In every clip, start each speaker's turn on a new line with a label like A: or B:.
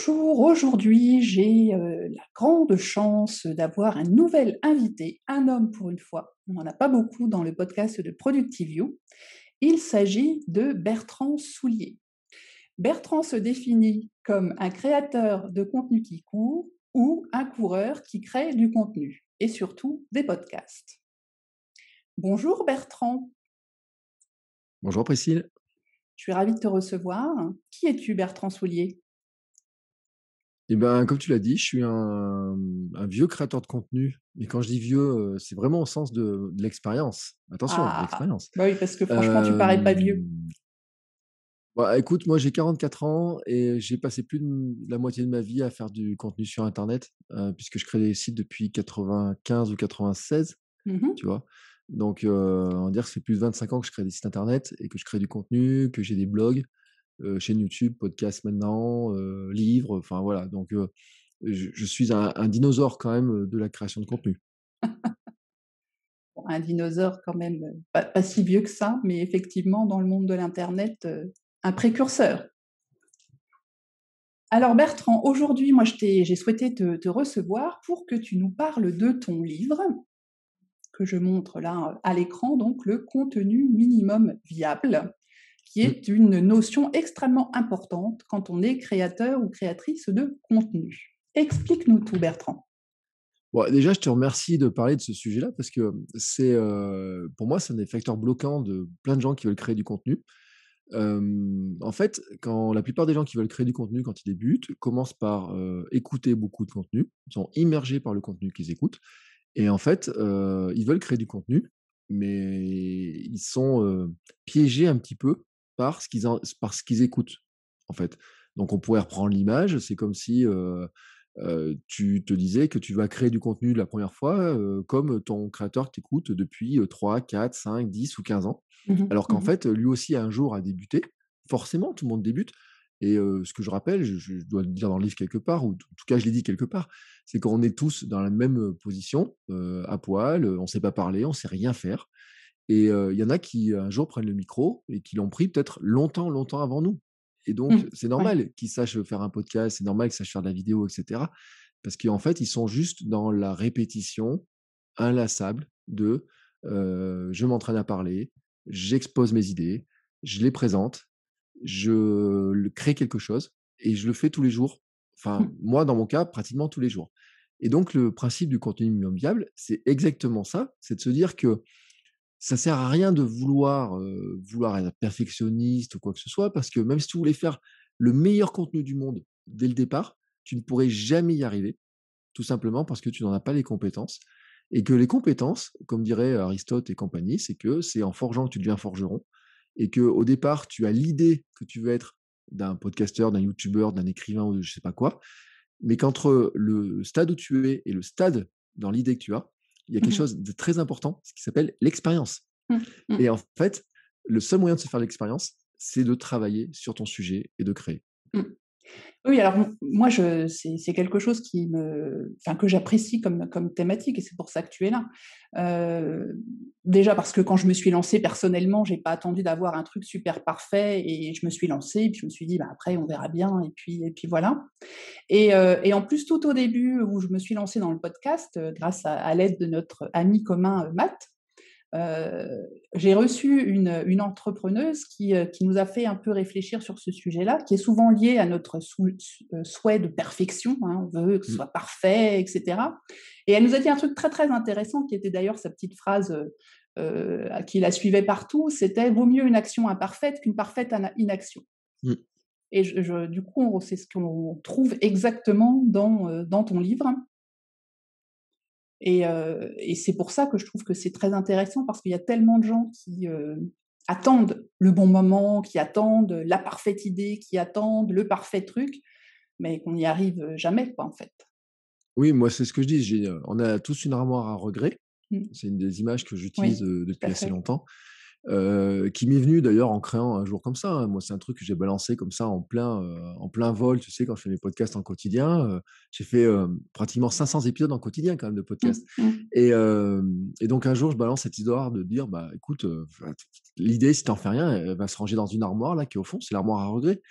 A: Bonjour, aujourd'hui j'ai la grande chance d'avoir un nouvel invité, un homme pour une fois. On n'en a pas beaucoup dans le podcast de Productivio. Il s'agit de Bertrand Soulier. Bertrand se définit comme un créateur de contenu qui court ou un coureur qui crée du contenu et surtout des podcasts. Bonjour Bertrand.
B: Bonjour Priscille.
A: Je suis ravie de te recevoir. Qui es-tu Bertrand Soulier?
B: Eh ben, comme tu l'as dit, je suis un vieux créateur de contenu. Et quand je dis vieux, c'est vraiment au sens de l'expérience. Attention,
A: Ah,
B: l'expérience.
A: bah oui, parce que franchement, tu parais pas vieux.
B: Hem, Bah, écoute, moi j'ai 44 ans et j'ai passé plus de la moitié de ma vie à faire du contenu sur internet, puisque je crée des sites depuis 95 ou 96,
A: Mhm.
B: tu vois? Donc, on va dire que ça fait plus de 25 ans que je crée des sites internet et que je crée du contenu, que j'ai des blogs, chaîne YouTube, podcast maintenant, livres, enfin voilà. Donc, je suis un dinosaure quand même, de la création de contenu.
A: Bon, un dinosaure quand même, pas si vieux que ça, mais effectivement dans le monde de l'internet, un précurseur. Alors Bertrand, aujourd'hui, moi j'ai souhaité te recevoir pour que tu nous parles de ton livre, que je montre là, à l'écran, donc le contenu minimum viable, qui
B: Mmh.
A: est une notion extrêmement importante quand on est créateur ou créatrice de contenu. Explique-nous tout Bertrand.
B: Bon, déjà, je te remercie de parler de ce sujet-là parce que c'est, pour moi, c'est un des facteurs bloquants de plein de gens qui veulent créer du contenu. En fait, quand la plupart des gens qui veulent créer du contenu quand ils débutent, commencent par, écouter beaucoup de contenu, ils sont immergés par le contenu qu'ils écoutent et en fait, ils veulent créer du contenu, mais ils sont, piégés un petit peu par ce qu'ils écoutent, en fait. Donc on pourrait reprendre l'image, c'est comme si, tu te disais que tu vas créer du contenu la première fois, comme ton créateur t'écoute depuis, 3, 4, 5, 10 ou 15 ans.
A: Mmh
B: Alors qu'en
A: mh.
B: fait, lui aussi un jour a débuté. Forcément, tout le monde débute et ce que je rappelle, je dois le dire dans le livre quelque part ou en tout cas je l'ai dit quelque part, c'est qu'on est tous dans la même, position, à poil, on ne sait pas parler, on ne sait rien faire et il y en a qui, un jour, prennent le micro et qui l'ont pris peut-être longtemps, longtemps avant nous et donc
A: Mmh.
B: c'est
A: Ouais.
B: normal qu'ils sachent faire un podcast, c'est normal qu'ils sachent faire de la vidéo et cetera. Parce qu'en fait, ils sont juste dans la répétition inlassable de, je m'entraîne à parler, j'expose mes idées, je les présente, je le crée quelque chose et je le fais tous les jours. Enfin,
A: Mmh.
B: moi, dans mon cas, pratiquement tous les jours. Et donc le principe du contenu minimum viable, c'est exactement ça, c'est de se dire que ça sert à rien de vouloir être perfectionniste ou quoi que ce soit, parce que même si tu voulais faire le meilleur contenu du monde dès le départ, tu ne pourrais jamais y arriver, tout simplement parce que tu n'en as pas les compétences. Et que les compétences, comme dirait Aristote et compagnie, c'est que c'est en forgeant que tu deviens forgeron. Et que au départ, tu as l'idée que tu veux être d'un podcasteur, d'un youtubeur, d'un écrivain ou de je sais pas quoi, mais qu'entre le stade où tu es et le stade dans l'idée que tu as, il y a quelque
A: Mmh.
B: chose de très important, ce qui s'appelle l'expérience.
A: Mmh. Mmh.
B: Et en fait, le seul moyen de se faire l'expérience, c'est de travailler sur ton sujet et de créer.
A: Mmh. Oui, alors moi, c'est quelque chose qui enfin, que j'apprécie comme thématique et c'est pour ça que tu es là. Déjà parce que quand je me suis lancée personnellement, j'ai pas attendu d'avoir un truc super parfait et je me suis lancée et puis je me suis dit: «Bah, après on verra bien» et puis voilà et en plus tout au début où je me suis lancée dans le podcast, grâce à l'aide de notre ami commun, Matt. J'ai reçu une entrepreneuse qui nous a fait un peu réfléchir sur ce sujet-là, qui est souvent lié à notre souhait de perfection, hein, on veut que ce
B: Mmh.
A: soit parfait et cetera et elle nous a dit un truc très, très intéressant qui était d'ailleurs sa petite phrase, qui la suivait partout, c'était: «Vaut mieux une action imparfaite qu'une parfaite inaction»
B: Mmh.
A: et je du coup, c'est ce qu'on trouve exactement dans ton livre. Et c'est pour ça que je trouve que c'est très intéressant parce qu'il y a tellement de gens qui, attendent le bon moment, qui attendent la parfaite idée, qui attendent le parfait truc, mais qu'on n'y arrive, jamais quoi, en fait.
B: Oui, moi, c'est ce que je dis, on a tous une armoire à regrets.
A: Mmh.
B: C'est une des images que
A: Oui,
B: j'utilise,
A: tout à
B: depuis assez
A: fait.
B: longtemps, qui m'est venue d'ailleurs en créant un jour comme ça, hein. Moi, c'est un truc que j'ai balancé comme ça en plein vol, tu sais, quand je fais mes podcasts en quotidien, j'ai fait, pratiquement 500 épisodes en quotidien quand même de
A: Mmh,
B: podcast
A: mmh,
B: et donc un jour, je balance cette histoire de dire: «Bah, écoute, enfin, l'idée, si tu en fais rien, elle va se ranger dans une armoire là qui, au fond, c'est l'armoire à regrets».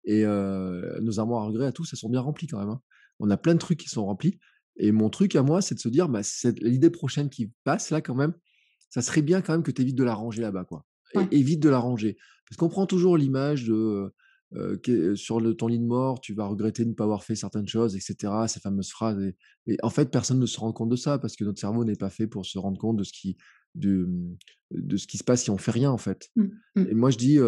B: Et nos armoires à regrets à tous, elles sont bien remplies quand même, hein. On a plein de trucs qui sont remplis. Et mon truc à moi, c'est de se dire, bah, l'idée prochaine qui passe là quand même, ça serait bien quand même que tu évites de la ranger là-bas, quoi.
A: Ouais.
B: Évite de la ranger. Parce qu'on prend toujours l'image de sur ton lit de mort, tu vas regretter de ne pas avoir fait certaines choses, etc. Ces fameuses phrases. Et en fait, personne ne se rend compte de ça parce que notre cerveau n'est pas fait pour se rendre compte de, de ce qui se passe si on fait rien, en fait.
A: Mmh. Mmh.
B: Et moi, je dis,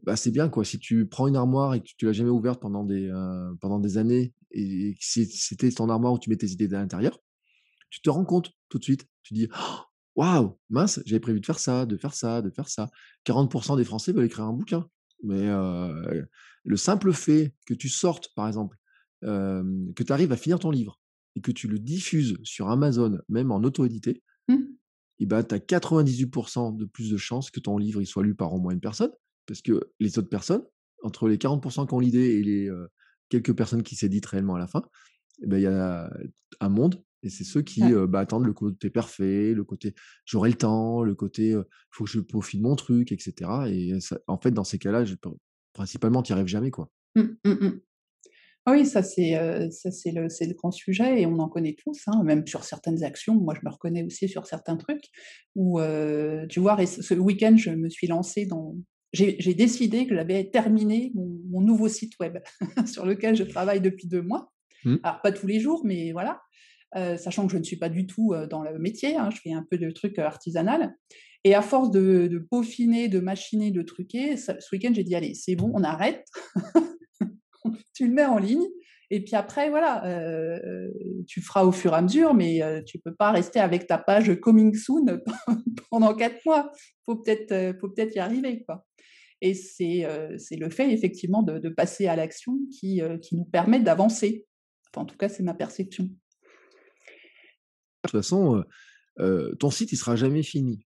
B: bah, c'est bien, quoi. Si tu prends une armoire et que tu l'as jamais ouverte pendant des années et que c'était ton armoire où tu mets tes idées à l'intérieur, tu te rends compte tout de suite. Tu dis: «Oh, waouh, mince, j'avais prévu de faire ça, de faire ça, de faire ça». 40 des Français veulent écrire un bouquin. Mais le simple fait que tu sortes, par exemple, que tu arrives à finir ton livre et que tu le diffuses sur Amazon, même en auto-édité,
A: Mmh.
B: et bah, tu as 98 de plus de chances que ton livre il soit lu par au moins une personne. Parce que les autres personnes, entre les 40 qui ont l'idée et les quelques personnes qui s'éditent réellement à la fin, et ben, il y a un monde et c'est ceux qui,
A: Ouais.
B: bah, attendent le côté parfait, le côté «j'aurai le temps», le côté, «faut que je peaufine mon truc» et cetera. Et ça en fait, dans ces cas-là, principalement, tu y arrives jamais, quoi.
A: Mmh. Mmh mh. Ah oui, c'est le grand sujet et on en connaît tous, hein, même sur certaines actions. Moi, je me reconnais aussi sur certains trucs où, tu vois, ce week-end, je me suis lancée dans j'ai décidé que j'avais terminé mon nouveau site web sur lequel je travaille depuis 2 mois.
B: Mmh.
A: Alors pas tous les jours, mais voilà, sachant que je ne suis pas du tout, dans le métier, hein, je fais un peu de trucs, artisanal et à force de peaufiner, de machiner, de truquer, ce week-end, j'ai dit: «Allez, c'est bon, on arrête, tu le mets en ligne et puis après voilà, tu feras au fur et à mesure, mais tu peux pas rester avec ta page coming soon pendant 4 mois. Faut peut-être y arriver, quoi» et c'est le fait effectivement de passer à l'action qui nous permet d'avancer. Enfin, en tout cas, c'est ma perception.
B: De toute façon, ton site, il sera jamais fini.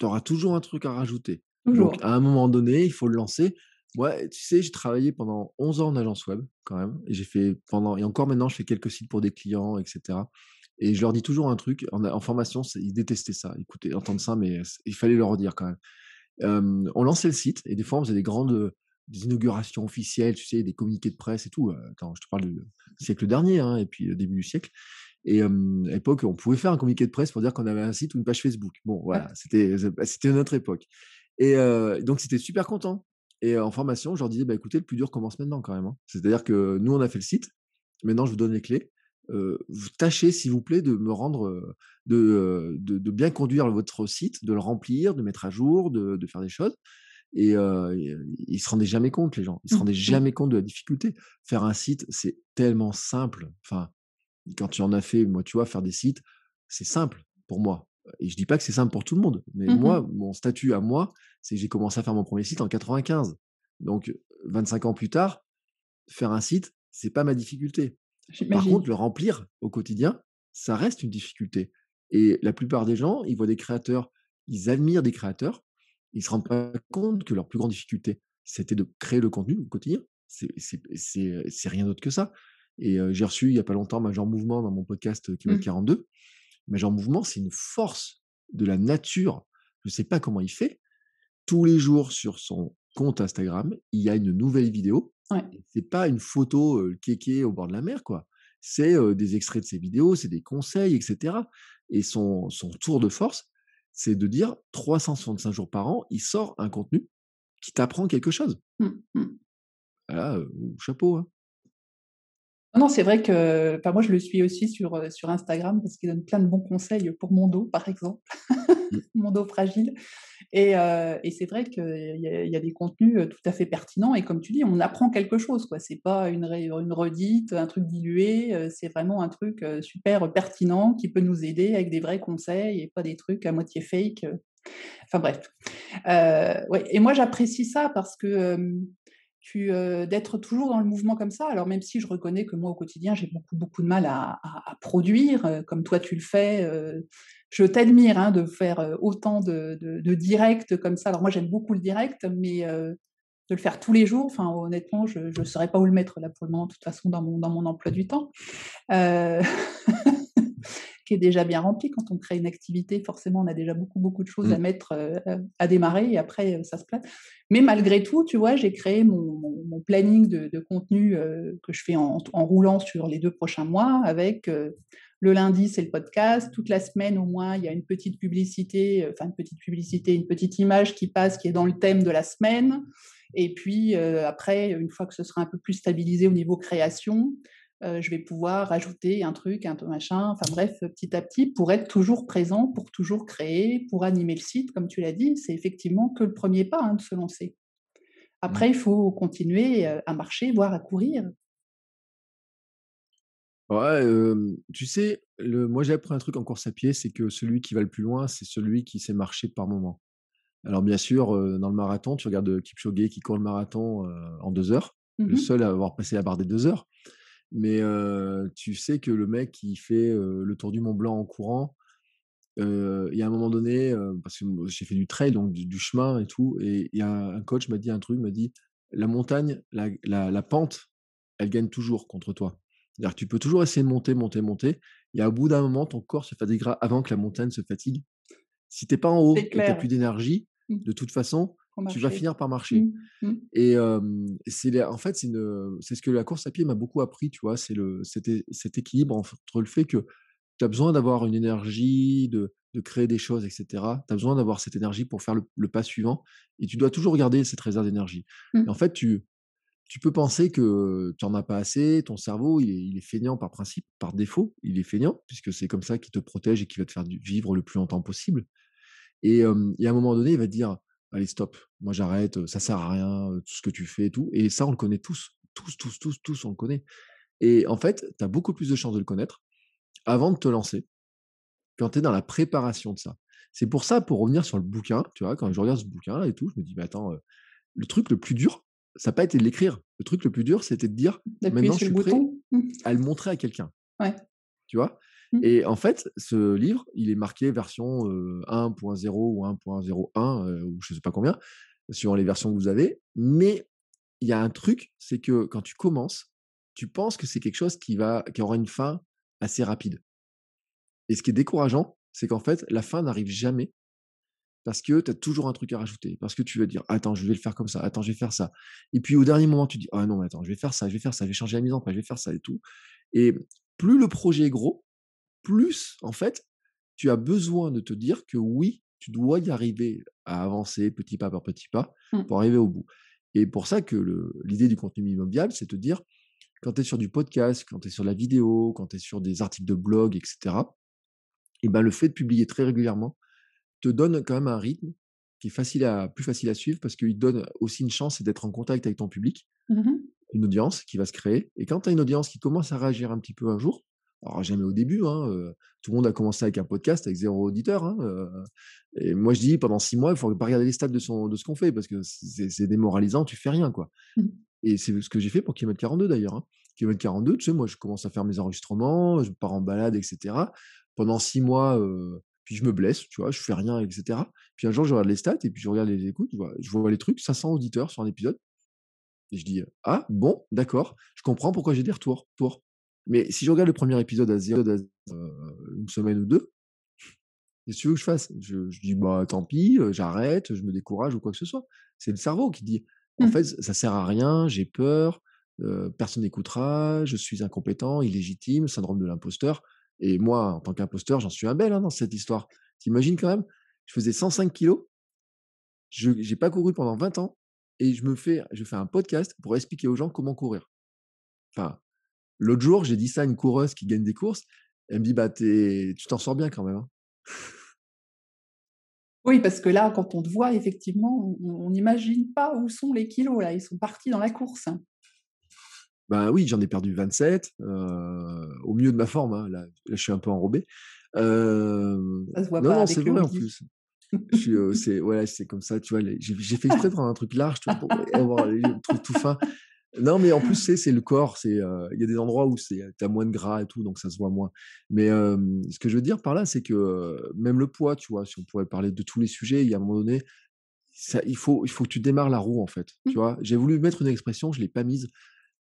B: Tu auras toujours un truc à rajouter. Donc
A: Toujours.
B: à un moment donné, il faut le lancer. Moi, tu sais, j'ai travaillé pendant 11 ans en agence web quand même et j'ai fait pendant et encore maintenant, je fais quelques sites pour des clients et cetera et je leur dis toujours un truc en formation, ils détestaient ça. Écoutez, entendre ça, mais il fallait leur redire quand même. On lançait le site et des fois, on faisait des inaugurations officielles, tu sais, des communiqués de presse et tout, attends, je te parle du siècle dernier, hein, et puis, début du siècle. Et à l'époque, on pouvait faire un communiqué de presse pour dire qu'on avait un site ou une page Facebook. Bon,
A: Ouais.
B: voilà, c'était notre époque. Et donc c'était super content. Et en formation, je leur disais: «Bah, écoutez, le plus dur commence maintenant quand même, hein». C'est-à-dire que nous, on a fait le site. Maintenant, je vous donne les clés. Vous tâchez, s'il vous plaît, de me rendre, de bien conduire votre site, de le remplir, de mettre à jour, de faire des choses. Et ils se rendaient jamais compte, les gens. Ils se
A: Mmh
B: rendaient
A: mh.
B: jamais compte de la difficulté. Faire un site, c'est tellement simple. Enfin, quand tu en as fait, moi, tu vois, faire des sites, c'est simple pour moi. Et je dis pas que c'est simple pour tout le monde, mais
A: Mmh
B: moi,
A: mh.
B: mon statut à moi, c'est que j'ai commencé à faire mon premier site en 95. Donc 25 ans plus tard, faire un site, c'est pas ma difficulté. Par
A: J'imagine.
B: contre, le remplir au quotidien, ça reste une difficulté. Et la plupart des gens, ils voient des créateurs, ils admirent des créateurs, ils se rendent pas compte que leur plus grande difficulté, c'était de créer le contenu au quotidien. C'est rien d'autre que ça. Et j'ai reçu il y a pas longtemps Major Mouvement dans mon podcast, Kilomètre
A: Mmh.
B: 42. Major Mouvement, c'est une force de la nature. Je sais pas comment il fait. Tous les jours sur son compte Instagram, il y a une nouvelle vidéo.
A: Ouais.
B: Et c'est pas une photo, kéké au bord de la mer, quoi. C'est, des extraits de ses vidéos, c'est des conseils et cetera. Et son tour de force, c'est de dire 365 jours par an, il sort un contenu qui t'apprend quelque chose.
A: Mmh mh.
B: Ah là, chapeau, hein.
A: Non, non, c'est vrai que enfin moi je le suis aussi sur Instagram parce qu'il donne plein de bons conseils pour mon dos, par exemple,
B: Mmh.
A: mon dos fragile et c'est vrai qu'il y a des contenus, tout à fait pertinents et comme tu dis, on apprend quelque chose, quoi. C'est pas une redite, un truc dilué, c'est vraiment un truc, super pertinent qui peut nous aider avec des vrais conseils et pas des trucs à moitié fake, enfin bref. Ouais et moi j'apprécie ça parce que, d'être toujours dans le mouvement comme ça, alors même si je reconnais que moi au quotidien j'ai beaucoup, beaucoup de mal à produire, comme toi tu le fais, je t'admire, hein, de faire, autant de directs comme ça. Alors moi j'aime beaucoup le direct, mais de le faire tous les jours, enfin honnêtement je ne saurais pas où le mettre là pour le moment de toute façon dans mon emploi du temps. Heu qui est déjà bien rempli. Quand on crée une activité, forcément, on a déjà beaucoup de choses à
B: Mmh.
A: mettre, à démarrer et après, ça se place. Mais malgré tout, tu vois, j'ai créé mon planning de contenu que je fais en roulant sur les 2 prochains mois avec, le lundi, c'est le podcast. Toute la semaine, au moins, il y a une petite publicité, une petite image qui passe, qui est dans le thème de la semaine. Et puis, après, une fois que ce sera un peu plus stabilisé au niveau création, je vais pouvoir ajouter un truc, un machin, enfin bref, petit à petit, pour être toujours présent, pour toujours créer, pour animer le site, comme tu l'as dit. C'est effectivement que le premier pas, hein, de se lancer.
B: Mmh.
A: Après, il faut continuer à marcher, voire à courir.
B: Ouais, tu sais, moi j'ai appris un truc en course à pied, c'est que celui qui va le plus loin, c'est celui qui sait marcher par moment. Alors bien sûr, dans le marathon, tu regardes, Kipchoge qui court le marathon, en 2 heures, le
A: Mmh.
B: seul à avoir passé la barre des 2 heures. Mais, tu sais que le mec qui fait, le tour du Mont Blanc en courant, il y a un moment donné, parce que moi j'ai fait du trail, donc du chemin et tout, et il y a un coach m'a dit un truc, m'a dit: «La montagne, la pente, elle gagne toujours contre toi». C'est-à-dire que tu peux toujours essayer de monter, monter, monter, et au bout d'un moment, ton corps se fatiguera avant que la montagne se fatigue. Si tu es pas en
A: C'est
B: haut et tu as
A: clair.
B: plus d'énergie,
A: Mmh.
B: de toute façon,
A: Faut
B: tu vas
A: marcher.
B: finir par marcher.
A: Mmh. Mmh.
B: Et en fait, c'est ce que la course à pied m'a beaucoup appris, tu vois? C'est cet équilibre entre le fait que tu as besoin d'avoir une énergie, de créer des choses et cetera. Tu as besoin d'avoir cette énergie pour faire le pas suivant, et tu dois toujours garder cette réserve d'énergie. Et en
A: Mmh.
B: fait, tu peux penser que tu en as pas assez, ton cerveau, il est feignant par principe, par défaut, il est feignant puisque c'est comme ça qu'il te protège et qu'il va te faire vivre le plus longtemps possible. Et à un moment donné, il va te dire: «Allez stop, moi j'arrête, ça sert à rien, tout ce que tu fais et tout», et ça, on le connaît tous. Tous, tous, tous, tous, on le connaît. Et en fait, tu as beaucoup plus de chances de le connaître avant de te lancer, quand tu es dans la préparation de ça. C'est pour ça, pour revenir sur le bouquin, tu vois, quand je regarde ce bouquin et tout, je me dis: «Mais attends, le truc le plus dur, ça a pas été de l'écrire. Le truc le plus dur, c'était de dire:
A: D'appuyer
B: "Maintenant, je
A: sur le
B: suis prêt
A: bouton. Mmh.
B: à le montrer à quelqu'un"».
A: Ouais.
B: Tu vois?
A: Mmh.
B: Et en fait, ce livre, il est marqué version, 1.0 ou 1.01, ou je sais pas combien, suivant les versions que vous avez. Mais il y a un truc, c'est que quand tu commences, tu penses que c'est quelque chose qui aura une fin assez rapide. Et ce qui est décourageant, c'est qu'en fait, la fin n'arrive jamais parce que tu as toujours un truc à rajouter. Parce que tu vas dire: «Attends, je vais le faire comme ça. Attends, je vais faire ça». Et puis au dernier moment, tu dis: «Ah non, mais attends, je vais faire ça, je vais faire ça, je vais changer la mise en page, je vais faire ça et tout». Et plus le projet est gros, plus, en fait, tu as besoin de te dire que oui, tu dois y arriver à avancer petit pas par petit pas
A: Mmh.
B: pour arriver au bout. Et pour ça que l'idée du contenu minimum viable, c'est te dire, quand tu es sur du podcast, quand tu es sur de la vidéo, quand tu es sur des articles de blog, etc., et ben, le fait de publier très régulièrement te donne quand même un rythme qui est plus facile à suivre parce qu'il donne aussi une chance, c'est d'être en contact avec ton public,
A: Mmh mh.
B: une audience qui va se créer. Et quand tu as une audience qui commence à réagir un petit peu un jour, alors jamais au début, hein, tout le monde a commencé avec un podcast avec 0 auditeur, hein, et moi je dis pendant 6 mois, il faut pas regarder les stats de ce qu'on fait parce que c'est démoralisant, tu fais rien, quoi.
A: Mmh.
B: Et c'est ce que j'ai fait pour Kilomètre 42 d'ailleurs, hein. Kilomètre 42, tu sais, moi je commence à faire mes enregistrements, je pars en balade et cetera. Pendant 6 mois, puis je me blesse, tu vois? Je fais rien et cetera. Puis un jour, je regarde les stats et puis je regarde les écoutes, je vois les trucs, 500 auditeurs sur un épisode. Et je dis: «Ah bon, d'accord, je comprends pourquoi j'ai des retours pour». Mais si je regarde le premier épisode à 0, 1 semaine ou 2, qu'est-ce que tu veux que je fasse? Je dis: «Bah, tant pis, j'arrête, je me décourage ou quoi que ce soit». C'est le cerveau qui dit: «En
A: Mmh.
B: fait, ça sert à rien, j'ai peur, personne n'écoutera, je suis incompétent, illégitime, syndrome de l'imposteur». Et moi, en tant qu'imposteur, j'en suis un bel, hein, dans cette histoire. Tu imagines quand même? Je faisais 105 kilogrammes, j'ai pas couru pendant 20 ans et je fais un podcast pour expliquer aux gens comment courir. Enfin, l'autre jour, j'ai dit ça à une coureuse qui gagne des courses. Elle me dit: «Bah, tu t'en sors bien quand même, hein».
A: Oui, parce que là, quand on te voit, effectivement, on n'imagine pas où sont les kilos là, ils sont partis dans la course.
B: Ben oui, j'en ai perdu 27, au mieux de ma forme, hein, là, je suis un peu enrobé.
A: Ça se voit
B: Non,
A: pas
B: non, c'est
A: avec le
B: vrai en
A: hoodie.
B: plus. Je suis, c'est ouais, c'est comme ça, tu vois? J'ai fait exprès de prendre un truc large, tu vois? Pour avoir le truc tout fin. Non, mais en plus, c'est le corps, il y a des endroits où tu as moins de gras et tout, donc ça se voit moins. Mais, ce que je veux dire par là, c'est que, même le poids, tu vois? Si on pourrait parler de tous les sujets, il y a un moment donné, ça il faut que tu démarres la roue, en fait, tu vois? J'ai voulu mettre une expression, je l'ai pas mise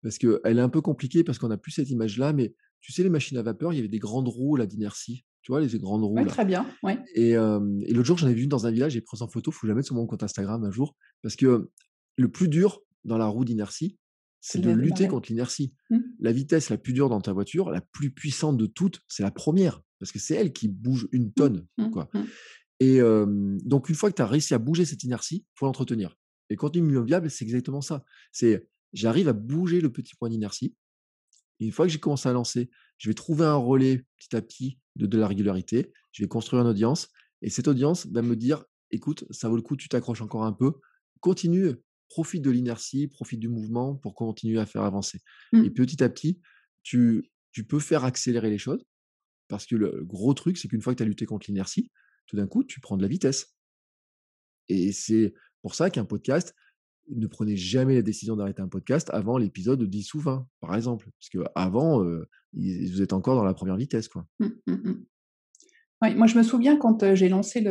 B: parce qu'elle est un peu compliquée, parce qu'on a plus cette image-là, mais tu sais, les machines à vapeur, il y avait des grandes roues là d'inertie. tu vois, les grandes roues
A: Ouais,
B: là.
A: très bien. Ouais.
B: Et l'autre jour, j'en ai vu une dans un village, j'ai pris ça en photo, faut que je la mette sur mon compte Instagram un jour, parce que le plus dur dans la roue d'inertie,
A: C'est
B: c'est
A: de
B: de
A: la
B: lutter
A: démarrer.
B: contre l'inertie.
A: Mmh.
B: La vitesse la plus dure dans ta voiture, la plus puissante de toutes, c'est la première, parce que c'est elle qui bouge une
A: Mmh.
B: tonne,
A: Mmh.
B: quoi.
A: Mmh.
B: Et donc une fois que tu as réussi à bouger cette inertie, faut l'entretenir. Et le contenu minimum viable, c'est exactement ça. C'est j'arrive à bouger le petit point d'inertie. Et une fois que j'ai commencé à lancer, je vais trouver un relais petit à petit de la régularité. Je vais construire une audience. Et cette audience va me dire, écoute, ça vaut le coup, tu t'accroches encore un peu. Continue, profite de l'inertie, profite du mouvement pour continuer à faire avancer. Et
A: Mmh.
B: petit à petit, tu peux faire accélérer les choses. Parce que le gros truc, c'est qu'une fois que tu as lutté contre l'inertie, tout d'un coup, tu prends de la vitesse. Et c'est pour ça qu'un podcast, ne prenez jamais la décision d'arrêter un podcast avant l'épisode 10 ou 20, par exemple. Parce qu'avant, vous êtes encore dans la première vitesse, quoi.
A: Mmh. Mmh. Mmh. Ouais, moi, je me souviens quand, j'ai lancé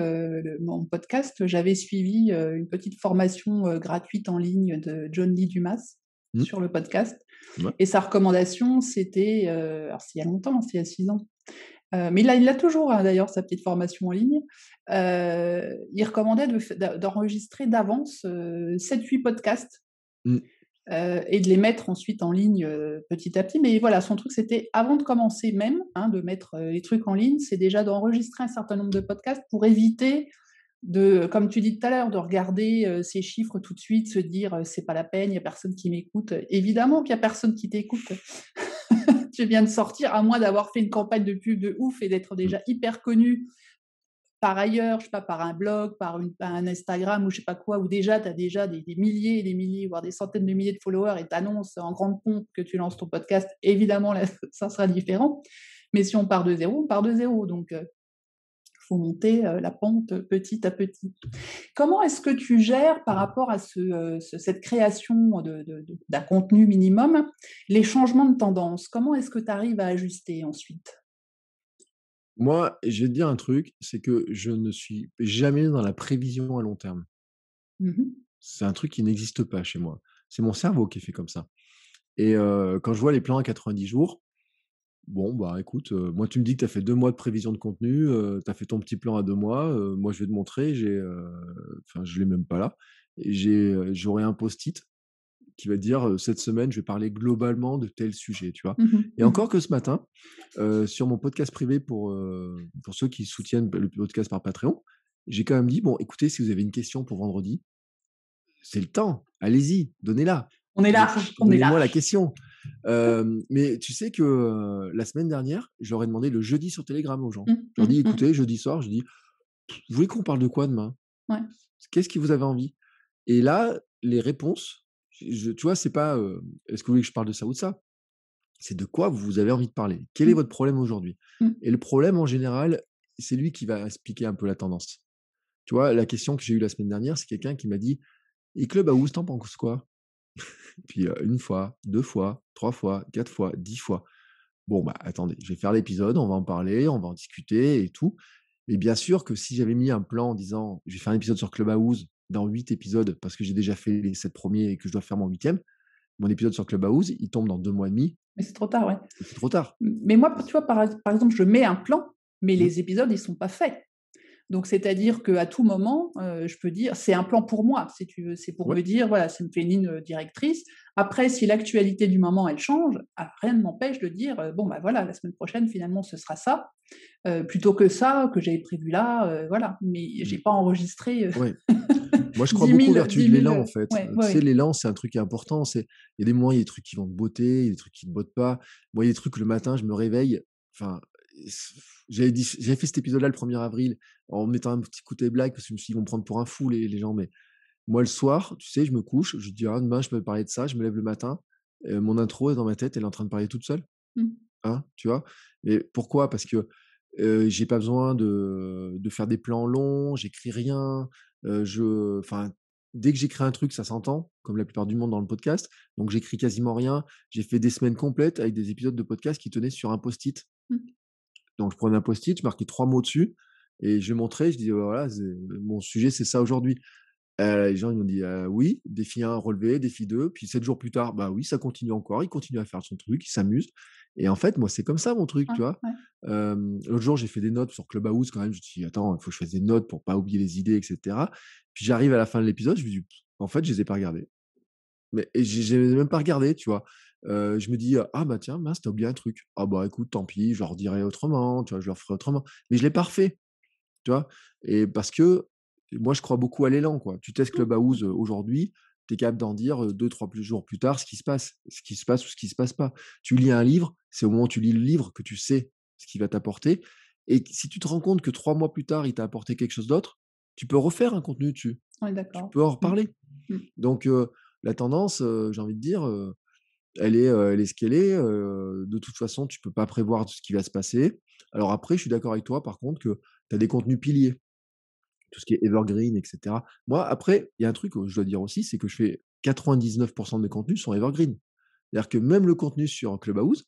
A: mon podcast, j'avais suivi, une petite formation, gratuite en ligne de John Lee Dumas
B: Mmh.
A: sur le podcast
B: Ouais.
A: et sa recommandation, c'était, alors c'est il y a longtemps, c'est il y a 6 ans, mais il l'a toujours, hein, d'ailleurs, sa petite formation en ligne. Il recommandait d'enregistrer d'avance, 7-8 podcasts.
B: Mmh.
A: Et de les mettre ensuite en ligne, petit à petit. Mais voilà, son truc, c'était avant de commencer même, hein, de mettre, les trucs en ligne, c'est déjà d'enregistrer un certain nombre de podcasts pour éviter de, comme tu dis tout à l'heure, de regarder, ces chiffres tout de suite, se dire, «C'est pas la peine, il y a personne qui m'écoute». Évidemment qu'il y a personne qui t'écoute. Tu viens de sortir, à moins d'avoir fait une campagne de pub de ouf et d'être
B: Mmh.
A: déjà hyper connu par ailleurs, je sais pas, par un blog, par un Instagram ou je sais pas quoi, où déjà tu as déjà des milliers et des milliers, voire des centaines de milliers de followers et tu annonces en grande pompe que tu lances ton podcast, évidemment, là, ça sera différent. Mais si on part de zéro, on part de zéro. Donc, il faut monter la pente petit à petit. Comment est-ce que tu gères par rapport à cette création d'un contenu minimum, les changements de tendance? Comment est-ce que tu arrives à ajuster ensuite?
B: Moi, je vais te dire un truc, c'est que je ne suis jamais dans la prévision à long terme.
A: Mmh.
B: C'est un truc qui n'existe pas chez moi. C'est mon cerveau qui est fait comme ça. Et quand je vois les plans à 90 jours, bon, bah, écoute, moi, tu me dis que tu as fait 2 mois de prévision de contenu, tu as fait ton petit plan à 2 mois, moi, je vais te montrer, enfin, je l'ai même pas là. Et j'aurai un post-it qui va dire, «Cette semaine, je vais parler globalement de tel sujet», tu vois?
A: Mmh mh.
B: Et
A: Mmh.
B: encore que ce matin, sur mon podcast privé pour ceux qui soutiennent le podcast par Patreon, j'ai quand même dit: «Bon, écoutez, si vous avez une question pour vendredi, c'est le temps, allez-y, donnez-la.
A: On est
B: Do
A: large, on est
B: Donnez-moi la
A: large.
B: question». Mais tu sais que, la semaine dernière, je leur ai demandé le jeudi sur Telegram aux gens.
A: Mmh,
B: Je leur
A: mmh,
B: dis:
A: mmh.
B: «Écoutez, jeudi soir», je dis: «Vous voulez qu'on parle de quoi demain?
A: Ouais.
B: Qu'est-ce qui vous avez envie?» Et là, les réponses, tu vois, c'est pas, «Est-ce que vous voulez que je parle de ça ou de ça?» C'est de quoi vous avez envie de parler. Quel est
A: Mmh,
B: votre problème aujourd'hui?
A: mmh.
B: Et le problème, en général, c'est lui qui va expliquer un peu la tendance. Tu vois, la question que j'ai eue la semaine dernière, c'est quelqu'un qui m'a dit: «Et Clubhouse, tu en penses quoi?» Puis, 1 fois, 2 fois, 3 fois, 4 fois, 10 fois. Bon, bah, attendez, je vais faire l'épisode, on va en parler, on va en discuter et tout. Mais bien sûr que si j'avais mis un plan en disant: «Je vais faire un épisode sur Clubhouse dans 8 épisodes», parce que j'ai déjà fait les 7 premiers et que je dois faire mon 8e, mon épisode sur Clubhouse, il tombe dans 2 mois et demi
A: Mais c'est trop tard, ouais.
B: et c'est trop tard.
A: Mais moi, tu vois, par exemple, je mets un plan, mais
B: Mmh.
A: les épisodes, ils sont pas faits. Donc, c'est-à-dire qu'à tout moment, je peux dire, c'est un plan pour moi, si tu veux. C'est pour
B: Ouais.
A: me dire, voilà, ça me fait une ligne directrice. Après, si l'actualité du moment, elle change, rien ne m'empêche de dire, bon, bah voilà, la semaine prochaine, finalement, ce sera ça, plutôt que ça, que j'avais prévu là, voilà. Mais j'ai
B: Mmh.
A: pas enregistré
B: Ouais. Moi, je crois
A: 10
B: beaucoup aux
A: 000,
B: vertus
A: 10
B: de
A: 000,
B: l'élan, en fait.
A: ouais,
B: Tu
A: ouais,
B: sais,
A: ouais.
B: l'élan, c'est un truc qui est important. Il y a des moments, il y a des trucs qui vont te botter, il y a des trucs qui te bottent pas. Moi, il y a des trucs, le matin, je me réveille, enfin, j'avais fait cet épisode-là le 1er avril en mettant un petit côté blague parce que je me suis dit: «Ils vont me prendre pour un fou les gens», mais moi, le soir, tu sais, je me couche, je dis: «Ah, demain, je peux parler de ça», je me lève le matin, mon intro est dans ma tête, elle est en train de parler toute seule,
A: Mmh.
B: hein, tu vois? Mais pourquoi? Parce que, j'ai pas besoin de faire des plans longs, j'écris rien, enfin, dès que j'écris un truc, ça s'entend, comme la plupart du monde dans le podcast, donc j'écris quasiment rien. J'ai fait des semaines complètes avec des épisodes de podcast qui tenaient sur un post-it.
A: Mmh.
B: Donc je prenais un post-it, je marquais 3 mots dessus et je montrais, je dis: Voilà, mon sujet, c'est ça aujourd'hui». Les gens, ils m'ont dit: «Oui, défi 1 relevé, défi 2». Puis 7 jours plus tard, bah oui, ça continue encore, il continue à faire son truc, il s'amuse Et en fait, moi, c'est comme ça mon truc,
A: Ouais,
B: tu vois.
A: ouais.
B: L'autre jour, j'ai fait des notes sur Clubhouse quand même. Je me suis dit, attends, il faut que je fasse des notes pour pas oublier les idées, etc. Puis j'arrive à la fin de l'épisode, je me dis, en fait, je les ai pas regardées. Mais et j'ai même pas regardé, tu vois. Je me dis, ah bah tiens, mince, t'as oublié un truc. Ah bah écoute, tant pis, je leur dirai autrement, tu vois, je leur ferai autrement. Mais je l'ai pas refait, tu vois. Et parce que moi, je crois beaucoup à l'élan, quoi. Tu testes
A: Mmh.
B: Clubhouse aujourd'hui, tu es capable d'en dire 2-3 jours plus tard ce qui se passe ou ce qui se passe pas. Tu lis un livre, c'est au moment où tu lis le livre que tu sais ce qu'il va t'apporter. Et si tu te rends compte que 3 mois plus tard, il t'a apporté quelque chose d'autre, tu peux refaire un contenu dessus.
A: On est
B: Tu
A: d'accord.
B: peux en
A: Mmh.
B: reparler.
A: Mmh.
B: Donc, la tendance, j'ai envie de dire, elle est ce qu'elle est. De toute façon, tu peux pas prévoir ce qui va se passer. Alors après, je suis d'accord avec toi, par contre, que tu as des contenus piliers, tout ce qui est evergreen, et cetera. Moi, après, il y a un truc que je dois dire aussi, c'est que je fais 99 de mes contenus sont evergreen. C'est-à-dire que même le contenu sur Clubhouse,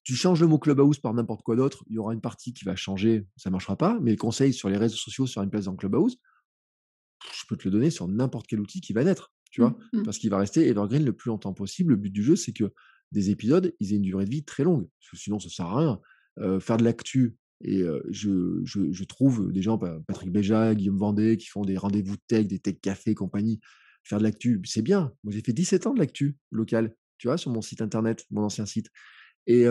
B: tu changes le mot Clubhouse par n'importe quoi d'autre, il y aura une partie qui va changer, ça marchera pas, mais les conseils sur les réseaux sociaux, sur une place dans Clubhouse, je peux te le donner sur n'importe quel outil qui va naître, tu
A: Mmh
B: vois?
A: mh.
B: Parce qu'il va rester evergreen le plus longtemps possible. Le but du jeu, c'est que des épisodes, ils aient une durée de vie très longue, parce que sinon ça sert à rien. Faire de l'actu et je trouve des gens, Patrick Béja, Guillaume Vendée, qui font des rendez-vous tech, des tech cafés et compagnie. Faire de l'actu, c'est bien. Moi, j'ai fait 17 ans de l'actu locale, tu vois? Sur mon site internet, mon ancien site. Et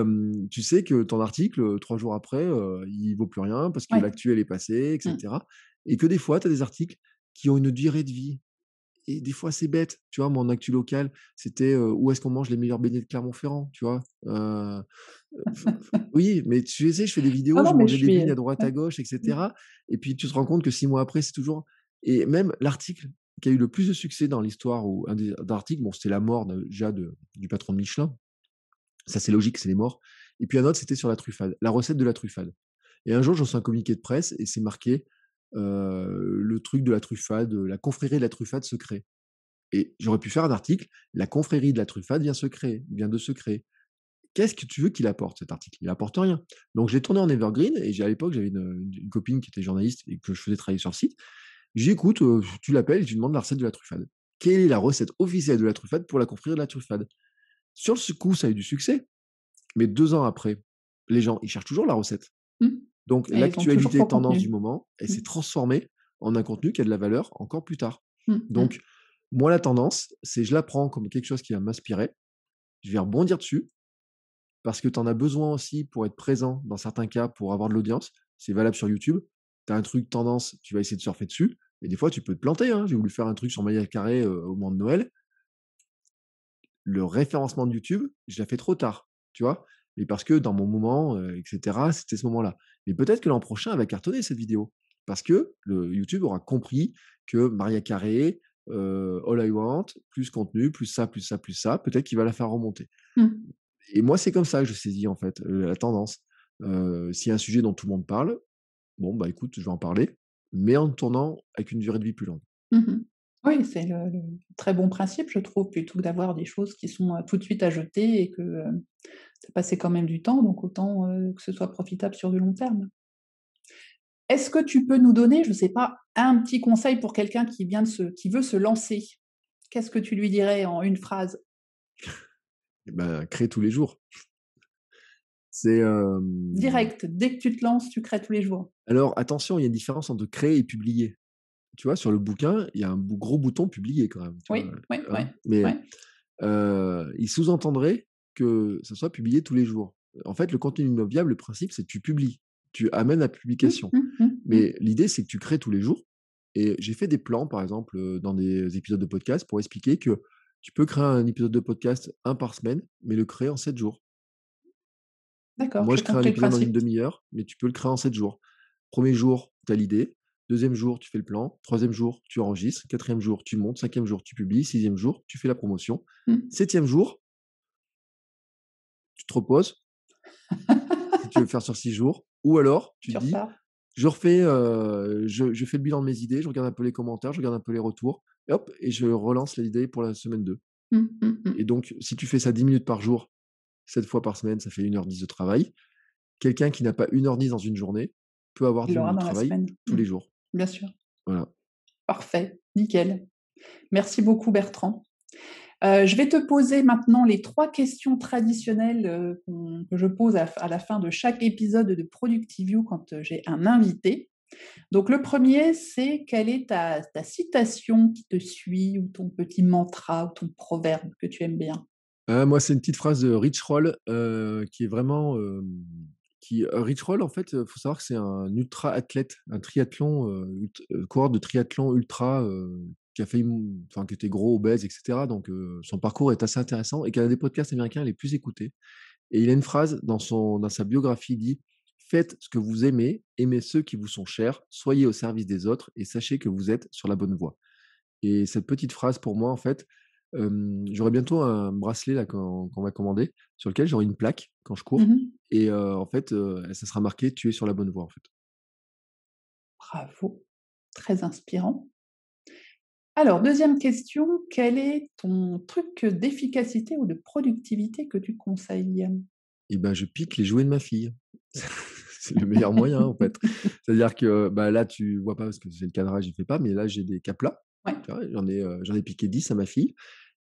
B: tu sais que ton article, 3 jours après, il vaut plus rien parce que
A: Ouais.
B: l'actu, elle est passée, et
A: Mmh.
B: cetera. Et que des fois, tu as des articles qui ont une durée de vie et des fois, c'est bête. Tu vois, mon actu local, c'était, où est-ce qu'on mange les meilleurs beignets de Clermont-Ferrand, tu vois? Oui, mais tu sais, je fais des
A: Non,
B: vidéos, je
A: non, mais je
B: mangeais des
A: suis,
B: vignes à droite,
A: ouais.
B: à gauche, et
A: Mmh.
B: cetera. Et puis tu te rends compte que 6 mois après, c'est toujours et même l'article qui a eu le plus de succès dans l'histoire ou un des d'articles, bon, c'était la mort de déjà du patron de Michelin. Ça, c'est logique, c'est les morts. Et puis un autre, c'était sur la truffade, la recette de la truffade. Et un jour, je reçois un communiqué de presse et c'est marqué, le truc de la truffade, la confrérie de la truffade se crée. Et j'aurais pu faire un article, la confrérie de la truffade vient de se créer. Qu'est-ce que tu veux qu'il apporte cet article? Il apporte rien. Donc je l'ai tourné en evergreen et à l'époque, j'avais une copine qui était journaliste et que je faisais travailler sur le site. J'ai dit: «Écoute, tu l'appelles et tu lui demandes la recette de la truffade. Quelle est la recette officielle de la truffade pour la confrérie de la truffade?» Sur le coup, ça a eu du succès. Mais 2 ans après, les gens, ils cherchent toujours la recette.
A: Mmh.
B: Donc
A: Et ils ont toujours pas
B: l'actualité
A: de
B: tendance du
A: contenu.
B: moment, elle
A: Mmh.
B: s'est transformée en un contenu qui a de la valeur encore plus tard.
A: Mmh mh.
B: Donc moi, la tendance, c'est je la prends comme quelque chose qui va m'inspirer, je vais rebondir dessus parce que tu en as besoin aussi pour être présent dans certains cas, pour avoir de l'audience. C'est valable sur YouTube. Tu as un truc tendance, tu vas essayer de surfer dessus et des fois tu peux te planter, hein. J'ai voulu faire un truc sur Maria Carré, au moment de Noël. Le référencement de YouTube, je l'ai fait trop tard, tu vois? Mais parce que dans mon moment, et cetera, c'était ce moment-là. Mais peut-être que l'an prochain, elle va cartonner cette vidéo. Parce que le YouTube aura compris que Maria Carré, All I Want, plus contenu, plus ça, plus ça, plus ça, peut-être qu'il va la faire remonter.
A: Mmh.
B: Et moi, c'est comme ça que je saisis en fait, la tendance. S'il y a un sujet dont tout le monde parle, bon, bah, écoute, je vais en parler, mais en tournant avec une durée de vie plus longue.
A: Mmh. Oui, c'est le très bon principe, je trouve, plutôt que d'avoir des choses qui sont, tout de suite à jeter et que, tu as passé quand même du temps, donc autant, que ce soit profitable sur du long terme. Est-ce que tu peux nous donner, je ne sais pas, un petit conseil pour quelqu'un qui veut se lancer? Qu'est-ce que tu lui dirais en une phrase?
B: Et ben, crée tous les jours. C'est,
A: Direct, dès que tu te lances, tu crées tous les jours.
B: alors attention, il y a une différence entre créer et publier. Tu vois, sur le bouquin, il y a un gros bouton publier quand même, tu vois,
A: Oui, oui,
B: hein.
A: ouais,
B: Mais,
A: ouais.
B: il sous-entendrait que ça soit publié tous les jours. En fait, le contenu immobilier, le principe, c'est que tu publies, tu amènes la
A: Mmh,
B: publication.
A: mmh, mmh, mmh.
B: Mais l'idée, c'est que tu crées tous les jours et j'ai fait des plans, par exemple, dans des épisodes de podcast pour expliquer que tu peux créer un épisode de podcast, un par semaine, mais le créer en 7 jours.
A: D'accord,
B: Moi,
A: j'ai
B: je crée un
A: compris le
B: épisode en une
A: principe.
B: demi-heure, mais tu peux le créer en 7 jours. Premier jour, tu as l'idée. Deuxième jour, tu fais le plan. Troisième jour, tu enregistres. Quatrième jour, tu montes. Cinquième jour, tu publies. Sixième jour, tu fais la promotion.
A: Mmh.
B: Septième jour, tu te reposes, si tu veux le faire sur 6 jours. Ou alors, tu
A: Tu
B: te dis,
A: repars.
B: je refais, je fais le bilan de mes idées, je regarde un peu les commentaires, je regarde un peu les retours, et hop, et je relance l'idée pour la semaine 2.
A: Mmh, mmh, mmh.
B: Et donc, si tu fais ça 10 minutes par jour, 7 fois par semaine, ça fait 1h10 de travail. Quelqu'un qui n'a pas 1h10 dans une journée peut avoir
A: Il
B: 10
A: l'aura
B: minutes de
A: dans la
B: travail
A: semaine.
B: tous
A: Mmh.
B: les jours.
A: Bien sûr.
B: Voilà.
A: Parfait, nickel. Merci beaucoup Bertrand. Je vais te poser maintenant les 3 questions traditionnelles que je pose à la fin de chaque épisode de Productivio quand j'ai un invité. Donc le premier, c'est quelle est ta citation qui te suit ou ton petit mantra ou ton proverbe que tu aimes bien?
B: Moi, c'est une petite phrase de Rich Roll, qui est vraiment, Rich Roll, en fait, faut savoir que c'est un ultra athlète, un triathlon, coureur de triathlon ultra, qui a failli enfin, qui était gros, obèse et cetera, donc son parcours est assez intéressant et qui a un des podcasts américains les plus écoutés et il a une phrase dans sa biographie, il dit: «Faites ce que vous aimez, aimez ceux qui vous sont chers, soyez au service des autres et sachez que vous êtes sur la bonne voie». Et cette petite phrase pour moi, en fait, j'aurai bientôt un bracelet là qu'on va commander, sur lequel j'aurai une plaque quand je cours
A: Mmh.
B: et en fait, ça sera marqué: «Tu es sur la bonne voie», en fait.
A: Bravo, très inspirant. Alors deuxième question, quel est ton truc d'efficacité ou de productivité que tu conseilles?
B: Et ben, je pique les jouets de ma fille. C'est le meilleur moyen, en fait. C'est-à-dire que, bah, là, tu vois pas parce que c'est le cadrage, il fait pas, mais là, j'ai des caplas,
A: Ouais.
B: tu vois? J'en ai piqué 10 à ma fille.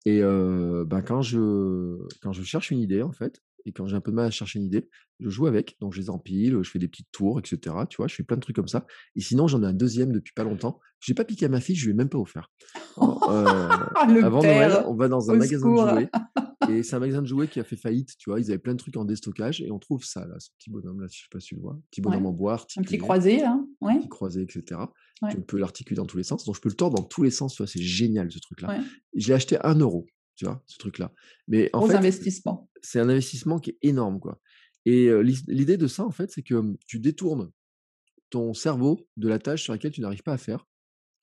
B: Et bah, quand je cherche une idée, en fait, et quand j'ai un peu de mal à chercher une idée, je joue avec, donc je les empile, je fais des petites tours et cetera, tu vois? Je fais plein de trucs comme ça et sinon j'en ai un deuxième depuis pas longtemps. J'ai pas piqué à ma fille, je lui ai même pas offert. En
A: Le
B: Avant Noël,
A: père,
B: on va dans un
A: au
B: magasin de
A: secours.
B: jouets et c'est un magasin de jouets qui a fait faillite, tu vois? Ils avaient plein de trucs en déstockage et on trouve ça là, ce petit bonhomme là, je sais pas si tu le vois? Petit
A: Ouais,
B: bonhomme en bois
A: un petit
B: articulé,
A: croisé là,
B: un
A: ouais,
B: petit croisé et cetera.
A: ouais,
B: Tu peux l'articuler dans tous les sens, donc je peux le tordre dans tous les sens, tu vois? C'est génial ce truc-là.
A: ouais.
B: Je l'ai acheté 1 €, tu vois? Ce truc-là. Mais en
A: Gros
B: fait,
A: investissement.
B: c'est un investissement qui est énorme, quoi. Et l'idée de ça, en fait, c'est que, tu détournes ton cerveau de la tâche sur laquelle tu n'arrives pas à faire.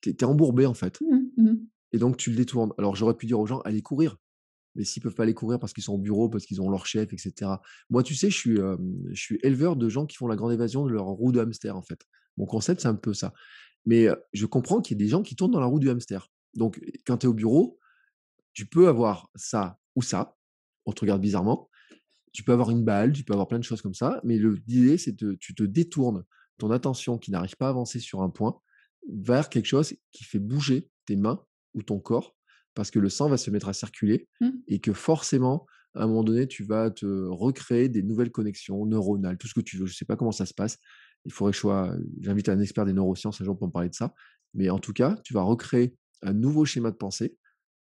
B: Tu es embourbé, en fait,
A: Mmh mh. Mmh.
B: et donc tu le détournes. Alors j'aurais pu dire aux gens: «Allez courir», mais s'ils peuvent pas aller courir parce qu'ils sont au bureau, parce qu'ils ont leur chef et cetera. Moi, tu sais, je suis éleveur de gens qui font la grande évasion de leur roue de hamster, en fait. Mon concept, c'est un peu ça. Mais je comprends qu'il y ait des gens qui tournent dans la roue du hamster. Donc quand tu es au bureau, tu peux avoir ça ou ça. On te regarde bizarrement. Tu peux avoir une balle, tu peux avoir plein de choses comme ça, mais l'idée, c'est de tu te détournes ton attention qui n'arrive pas à avancer sur un point, vers quelque chose qui fait bouger tes mains ou ton corps, parce que le sang va se mettre à circuler
A: Mmh.
B: et que forcément, à un moment donné, tu vas te recréer des nouvelles connexions neuronales, tout ce que tu veux. Je sais pas comment ça se passe. Il faudrait que je sois j'invite un expert des neurosciences un jour pour me parler de ça. Mais en tout cas, tu vas recréer un nouveau schéma de pensée,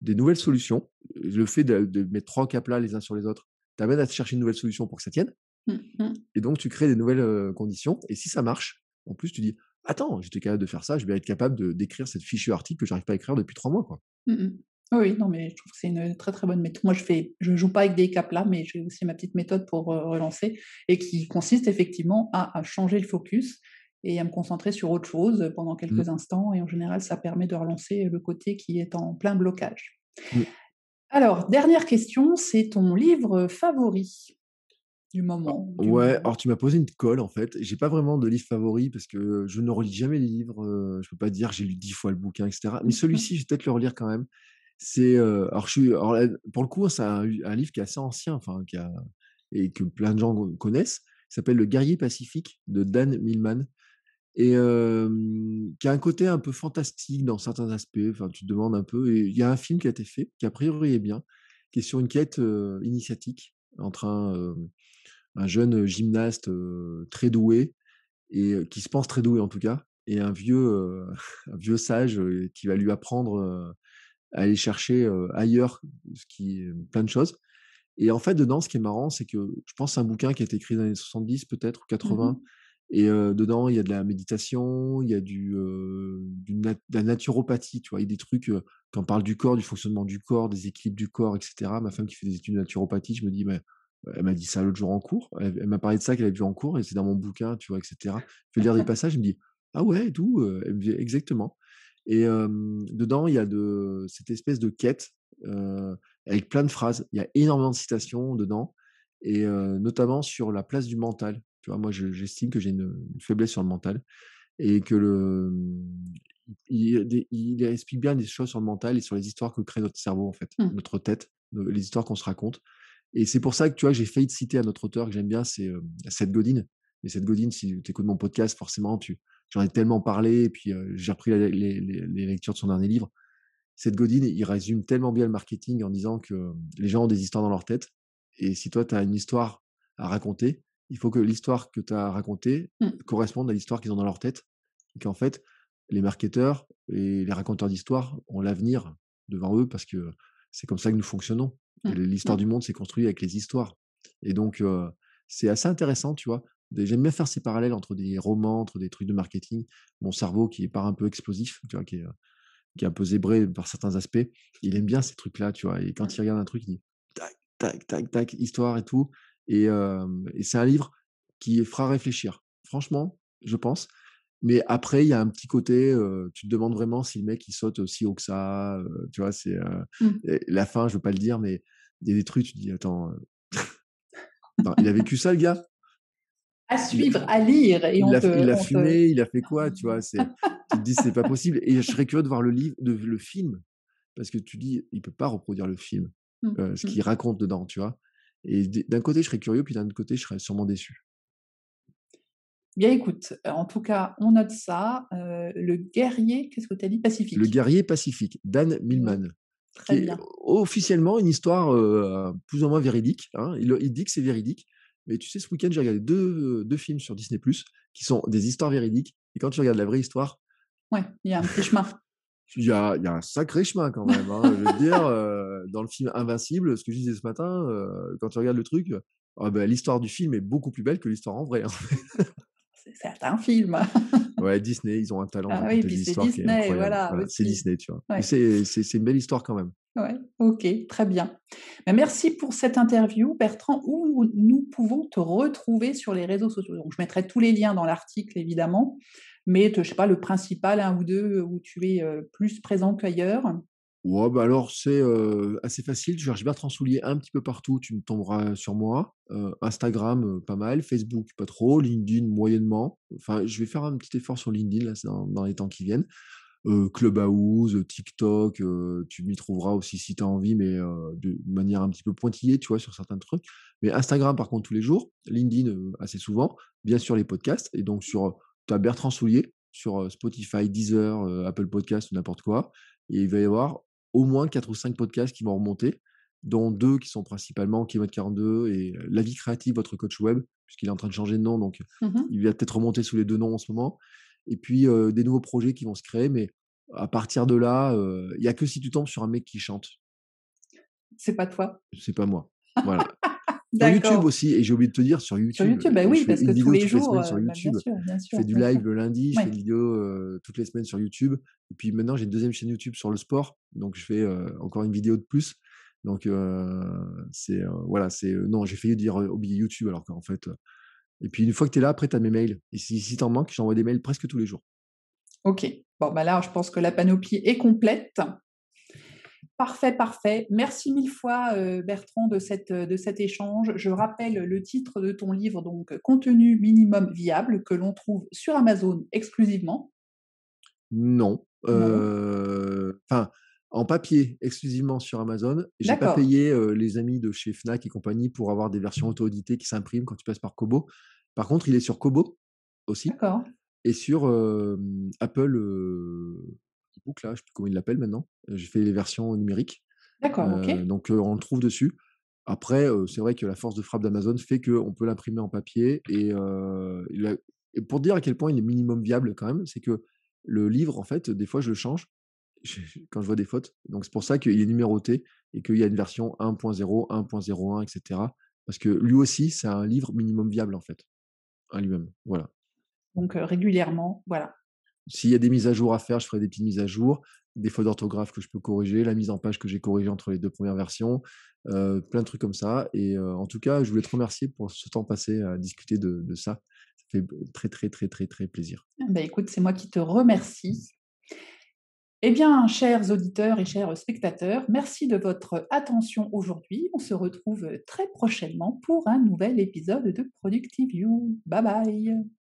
B: des nouvelles solutions. Le fait de mettre 3 caplas les uns sur les autres t'amène à te chercher une nouvelle solution pour que ça tienne
A: Mmh mh.
B: et donc tu crées des nouvelles, conditions et si ça marche, en plus tu dis: «Attends, j'étais capable de faire ça, je vais être capable d'écrire cette fichu article que j'arrive pas à écrire depuis 3 mois, quoi».
A: Mmh mh. Oui, oui, non, mais je trouve que c'est une très, très bonne méthode. Moi, je joue pas avec des caplas, mais j'ai aussi ma petite méthode pour, relancer et qui consiste effectivement à changer le focus et à me concentrer sur autre chose, pendant
B: Mmh,
A: quelques instants et en général, ça permet de relancer le côté qui est en plein blocage.
B: mmh.
A: Alors, dernière question, c'est ton livre favori du moment, du
B: Ouais,
A: moment?
B: alors tu m'as posé une colle, en fait. J'ai pas vraiment de livre favori parce que je ne relis jamais les livres, je peux pas dire: «J'ai lu 10 fois le bouquin» et cetera. Mais
A: Mmh mh.
B: celui-ci, je vais peut-être le relire quand même. Alors là, pour le coup, c'est un livre qui est assez ancien, enfin qui a et que plein de gens connaissent. Il s'appelle Le guerrier pacifique de Dan Millman. Et qui a un côté un peu fantastique dans certains aspects, enfin, tu te demandes un peu et il y a un film qui a été fait, qui a priori est bien, qui est sur une quête, initiatique entre un jeune, gymnaste, très doué et qui se pense très doué en tout cas et un vieux, un vieux sage, qui va lui apprendre, à aller chercher, ailleurs ce qui plein de choses et en fait, dedans, ce qui est marrant, c'est que je pense que c'est un bouquin qui a été écrit dans les années 70 peut-être ou
A: Mmh mh.
B: 80 et dedans, il y a de la méditation, il y a de la naturopathie, tu vois? Il y a des trucs, quand on parle du corps, du fonctionnement du corps, des équilibres du corps et cetera. Ma femme qui fait des études de naturopathie, je me dis: «Mais» elle m'a dit ça l'autre jour en cours. Elle m'a parlé de ça qu'elle avait vu en cours et c'est dans mon bouquin, tu vois? Et cetera. Je vais lire des passages, je me dis: «Ah ouais et tout», elle me dit: «Exactement» et dedans, il y a de cette espèce de quête, heu avec plein de phrases. Il y a énormément de citations dedans et notamment sur la place du mental. Tu vois? Moi, j'estime que j'ai une faiblesse sur le mental et que il explique bien des choses sur le mental et sur les histoires que crée notre cerveau, en fait,
A: Mmh.
B: notre tête, les histoires qu'on se raconte et c'est pour ça que, tu vois, j'ai failli te citer un autre auteur que j'aime bien, c'est, Seth Godin. Et Seth Godin, si tu écoutes mon podcast, forcément, j'en ai tellement parlé et puis, j'ai repris les lectures de son dernier livre. Seth Godin, il résume tellement bien le marketing en disant que les gens ont des histoires dans leur tête. Et si toi, tu as une histoire à raconter, il faut que l'histoire que tu as racontée
A: Mmh.
B: corresponde à l'histoire qu'ils ont dans leur tête. Et qu'en fait, les marketeurs et les raconteurs d'histoires ont l'avenir devant eux parce que c'est comme ça que nous fonctionnons. Et
A: Mmh.
B: l'histoire
A: Mmh.
B: du monde s'est construite avec les histoires. Et donc, c'est assez intéressant, tu vois. J'aime bien faire ces parallèles entre des romans, entre des trucs de marketing. Mon cerveau qui est pas un peu explosif, tu vois, qui est un peu zébré par certains aspects, il aime bien ces trucs-là, tu vois. Et quand il regarde un truc, il dit tac, tac, tac, tac, histoire et tout. Et c'est un livre qui fera réfléchir. Franchement, je pense. Mais après, il y a un petit côté, tu te demandes vraiment si le mec il saute aussi haut que ça. Tu vois,
A: Mmh.
B: la fin, je veux pas le dire, mais il y a des trucs, tu te dis, attends, attends, il a vécu ça, le gars?
A: À
B: Il,
A: suivre, à lire et
B: il l'a
A: on te
B: fumé, il a fait quoi, tu vois? Tu te dis, c'est pas possible. Et je serais curieux de voir le livre, le film. Parce que tu dis, il peut pas reproduire le film,
A: mmh,
B: ce
A: mmh.
B: qu'il raconte dedans, tu vois? Et d'un côté, je serais curieux, puis d'un autre côté, je serais sûrement déçu.
A: Bien écoute, en tout cas, on note ça, le guerrier, qu'est-ce que tu as dit?
B: Le
A: Pacifique.
B: guerrier pacifique, Dan
A: Mmh.
B: Millman, qui
A: Très
B: est
A: bien.
B: officiellement une histoire, plus ou moins véridique, hein. Il dit que c'est véridique, mais tu sais, ce week-end, j'ai regardé 2 films sur Disney+ qui sont des histoires véridiques et quand tu regardes la vraie histoire,
A: Ouais, il y a un petit chemin.
B: il y a un sacré chemin quand même, hein. Je veux te dire, dans le film Invincible, ce que je disais ce matin, quand tu regardes le truc, ah bah, l'histoire du film est beaucoup plus belle que l'histoire en vrai, hein.
A: C'est un film.
B: Ouais, Disney, ils ont un talent de
A: Ah oui,
B: raconter
A: puis
B: des
A: c'est
B: histoires qui est
A: Disney,
B: incroyable.
A: voilà,
B: Voilà, c'est
A: aussi.
B: Disney, tu vois? Mais
A: Ouais,
B: c'est une belle histoire quand même.
A: ouais, OK, très bien. Bah, merci pour cette interview, Bertrand. Où nous pouvons te retrouver sur les réseaux sociaux? Donc je mettrai tous les liens dans l'article évidemment, mais je sais pas, le principal, un ou 2 où tu es, plus présent qu'ailleurs?
B: Ouais, bah, alors c'est, assez facile. Tu cherches Bertrand Soulier un petit peu partout, tu me tomberas sur moi. Instagram, pas mal, Facebook pas trop, LinkedIn moyennement. Enfin, je vais faire un petit effort sur LinkedIn là, c'est dans les temps qui viennent. Clubhouse, TikTok, tu m'y trouveras aussi si tu as envie, mais de manière un petit peu pointillée, tu vois, sur certains trucs. Mais Instagram, par contre, tous les jours. LinkedIn, assez souvent. Bien sûr, les podcasts. Et donc, tu as Bertrand Soulier sur Spotify, Deezer, Apple Podcasts ou n'importe quoi. Et il va y avoir au moins 4 ou 5 podcasts qui vont remonter, dont 2 qui sont principalement Kilomètre 42 et La vie créative, votre coach web, puisqu'il est en train de changer de nom. Donc,
A: Mmh.
B: il va peut-être remonter sous les 2 noms en ce moment. Et puis, des nouveaux projets qui vont se créer. Mais à partir de là, il y a que si tu tombes sur un mec qui chante.
A: C'est pas toi?
B: C'est pas moi. Voilà. Sur YouTube
A: D'accord.
B: aussi, et j'ai oublié de te dire, sur
A: Sur
B: YouTube,
A: YouTube, bah,
B: je
A: oui,
B: fais
A: parce que
B: une
A: tous
B: vidéo
A: les
B: toutes les
A: jours,
B: semaines sur
A: bah,
B: YouTube.
A: bien
B: Je fais
A: sûr,
B: du
A: bien sûr.
B: live le lundi, je fais
A: Ouais.
B: une vidéo, toutes les semaines sur YouTube. Et puis maintenant, j'ai une deuxième chaîne YouTube sur le sport, donc je fais, encore une vidéo de plus. Donc voilà, non, j'ai failli dire, oublier YouTube alors qu'en fait, et puis une fois que tu es là, après tu as mes mails et si tu en manques, j'envoie des mails presque tous les jours.
A: OK. Bon, bah, là, je pense que la panoplie est complète. Parfait, parfait. Merci mille fois, Bertrand, de cet échange. Je rappelle le titre de ton livre, donc Contenu minimum viable, que l'on trouve sur Amazon exclusivement.
B: Non,
A: Non?
B: enfin, en papier exclusivement sur Amazon. J'ai pas
A: D'accord,
B: payé, les amis de chez Fnac et compagnie pour avoir des versions auto-éditées qui s'impriment quand tu passes par Kobo. Par contre, il est sur Kobo aussi
A: d'accord,
B: et sur, Apple, e-book là, je sais plus comment ils l'appellent maintenant. J'ai fait les versions numériques,
A: d'accord, OK.
B: donc on le trouve dessus. Après, c'est vrai que la force de frappe d'Amazon fait qu'on peut l'imprimer en papier et pour dire à quel point il est minimum viable quand même, c'est que le livre, en fait, des fois, je le change quand je vois des fautes. Donc c'est pour ça qu'il est numéroté et qu'il y a une version 1.0, 1.01 et cetera. Parce que lui aussi, c'est un livre minimum viable, en fait, à lui-même. Voilà.
A: Donc régulièrement, voilà.
B: S'il y a des mises à jour à faire, je ferai des petites mises à jour, des fautes d'orthographe que je peux corriger, la mise en page que j'ai corrigée entre les 2 premières versions, plein de trucs comme ça. Et en tout cas, je voulais te remercier pour ce temps passé à discuter de ça. Ça fait très, très, très, très, très plaisir.
A: Bah, écoute, c'est moi qui te remercie. Eh bien, chers auditeurs et chers spectateurs, merci de votre attention aujourd'hui. On se retrouve très prochainement pour un nouvel épisode de Productive You. Bye bye.